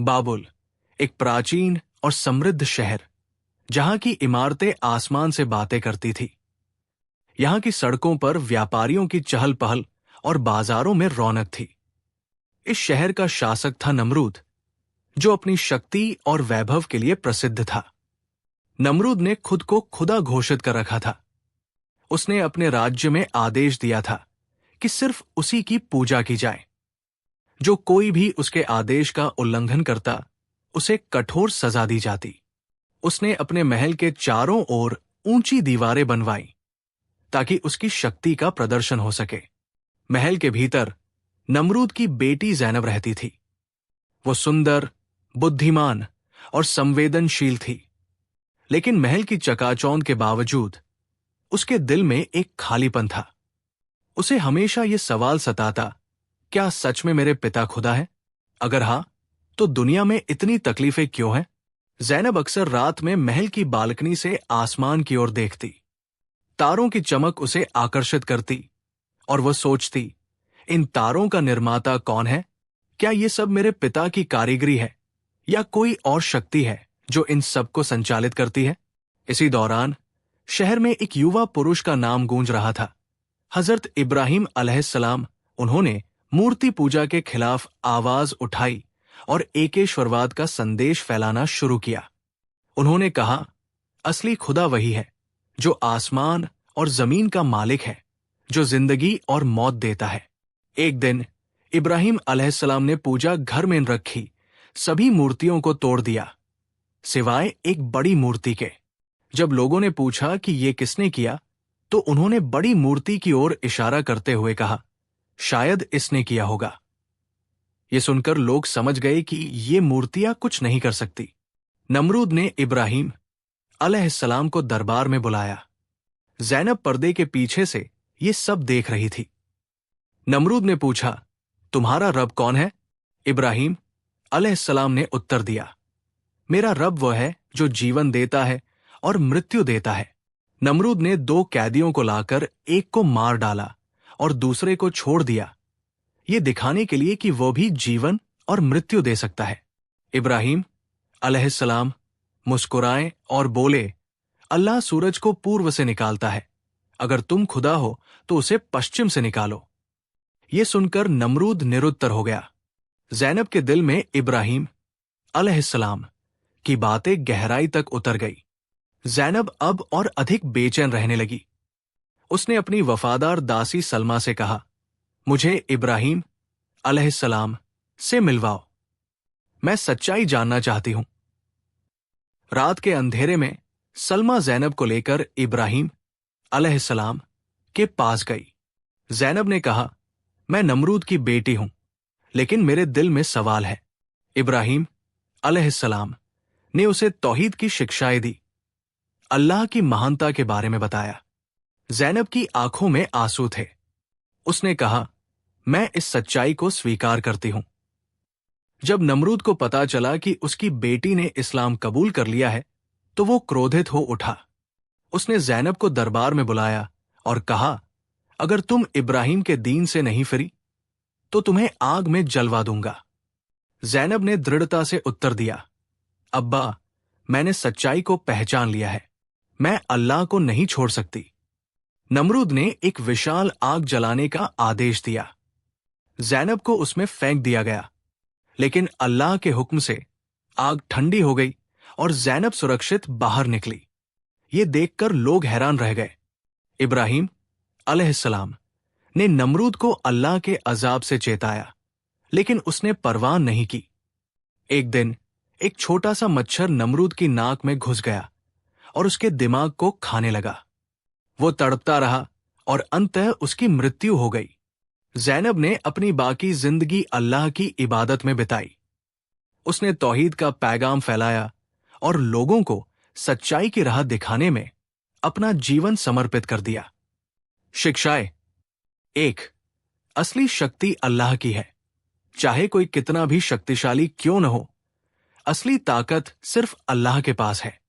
बाबुल एक प्राचीन और समृद्ध शहर, जहां की इमारतें आसमान से बातें करती थी। यहां की सड़कों पर व्यापारियों की चहल पहल और बाजारों में रौनक थी। इस शहर का शासक था नमरूद, जो अपनी शक्ति और वैभव के लिए प्रसिद्ध था। नमरूद ने खुद को खुदा घोषित कर रखा था। उसने अपने राज्य में आदेश दिया था कि सिर्फ उसी की पूजा की जाए। जो कोई भी उसके आदेश का उल्लंघन करता, उसे कठोर सजा दी जाती। उसने अपने महल के चारों ओर ऊंची दीवारें बनवाई ताकि उसकी शक्ति का प्रदर्शन हो सके। महल के भीतर नमरूद की बेटी ज़ैनब रहती थी। वो सुंदर, बुद्धिमान और संवेदनशील थी, लेकिन महल की चकाचौंध के बावजूद उसके दिल में एक खालीपन था। उसे हमेशा ये सवाल सताता, क्या सच में मेरे पिता खुदा है? अगर हाँ, तो दुनिया में इतनी तकलीफें क्यों हैं? ज़ैनब अक्सर रात में महल की बालकनी से आसमान की ओर देखती। तारों की चमक उसे आकर्षित करती और वह सोचती, इन तारों का निर्माता कौन है? क्या ये सब मेरे पिता की कारीगरी है या कोई और शक्ति है जो इन सब को संचालित करती है? इसी दौरान शहर में एक युवा पुरुष का नाम गूंज रहा था, हजरत इब्राहिम अलैहिस्सलाम। उन्होंने मूर्ति पूजा के खिलाफ आवाज उठाई और एकेश्वरवाद का संदेश फैलाना शुरू किया। उन्होंने कहा, असली खुदा वही है जो आसमान और जमीन का मालिक है, जो जिंदगी और मौत देता है। एक दिन इब्राहिम अलैहिस्सलाम ने पूजा घर में रखी सभी मूर्तियों को तोड़ दिया, सिवाय एक बड़ी मूर्ति के। जब लोगों ने पूछा कि ये किसने किया, तो उन्होंने बड़ी मूर्ति की ओर इशारा करते हुए कहा, शायद इसने किया होगा। ये सुनकर लोग समझ गए कि ये मूर्तियां कुछ नहीं कर सकती। नमरूद ने इब्राहिम अलैहिस्सलाम को दरबार में बुलाया। ज़ैनब पर्दे के पीछे से ये सब देख रही थी। नमरूद ने पूछा, तुम्हारा रब कौन है? इब्राहिम अलैहिस्सलाम ने उत्तर दिया, मेरा रब वह है जो जीवन देता है और मृत्यु देता है। नमरूद ने 2 कैदियों को लाकर एक को मार डाला और दूसरे को छोड़ दिया, ये दिखाने के लिए कि वो भी जीवन और मृत्यु दे सकता है। इब्राहिम अलैहिस्सलाम मुस्कुराए और बोले, अल्लाह सूरज को पूर्व से निकालता है, अगर तुम खुदा हो तो उसे पश्चिम से निकालो। ये सुनकर नमरूद निरुत्तर हो गया। ज़ैनब के दिल में इब्राहिम अलैहिस्सलाम की बातें गहराई तक उतर गई। ज़ैनब अब और अधिक बेचैन रहने लगी। उसने अपनी वफादार दासी सलमा से कहा, मुझे इब्राहिम अलैहिस्सलाम से मिलवाओ, मैं सच्चाई जानना चाहती हूं। रात के अंधेरे में सलमा ज़ैनब को लेकर इब्राहिम अलैहिस्सलाम के पास गई। ज़ैनब ने कहा, मैं नमरूद की बेटी हूं, लेकिन मेरे दिल में सवाल है। इब्राहिम अलैहिस्सलाम ने उसे तौहीद की शिक्षाएं दी, अल्लाह की महानता के बारे में बताया। ज़ैनब की आंखों में आंसू थे। उसने कहा, मैं इस सच्चाई को स्वीकार करती हूं। जब नमरूद को पता चला कि उसकी बेटी ने इस्लाम कबूल कर लिया है, तो वो क्रोधित हो उठा। उसने ज़ैनब को दरबार में बुलाया और कहा, अगर तुम इब्राहिम के दीन से नहीं फिरी तो तुम्हें आग में जलवा दूंगा। ज़ैनब ने दृढ़ता से उत्तर दिया, अब्बा, मैंने सच्चाई को पहचान लिया है, मैं अल्लाह को नहीं छोड़ सकती। नमरूद ने एक विशाल आग जलाने का आदेश दिया। ज़ैनब को उसमें फेंक दिया गया, लेकिन अल्लाह के हुक्म से आग ठंडी हो गई और ज़ैनब सुरक्षित बाहर निकली। ये देखकर लोग हैरान रह गए। इब्राहिम अलैहिस्सलाम ने नमरूद को अल्लाह के अजाब से चेताया, लेकिन उसने परवाह नहीं की। एक दिन एक छोटा सा मच्छर नमरूद की नाक में घुस गया और उसके दिमाग को खाने लगा। वो तड़पता रहा और अंततः उसकी मृत्यु हो गई। ज़ैनब ने अपनी बाकी जिंदगी अल्लाह की इबादत में बिताई। उसने तौहीद का पैगाम फैलाया और लोगों को सच्चाई की राह दिखाने में अपना जीवन समर्पित कर दिया। शिक्षाएं। 1. असली शक्ति अल्लाह की है, चाहे कोई कितना भी शक्तिशाली क्यों न हो। असली ताकत सिर्फ अल्लाह के पास है।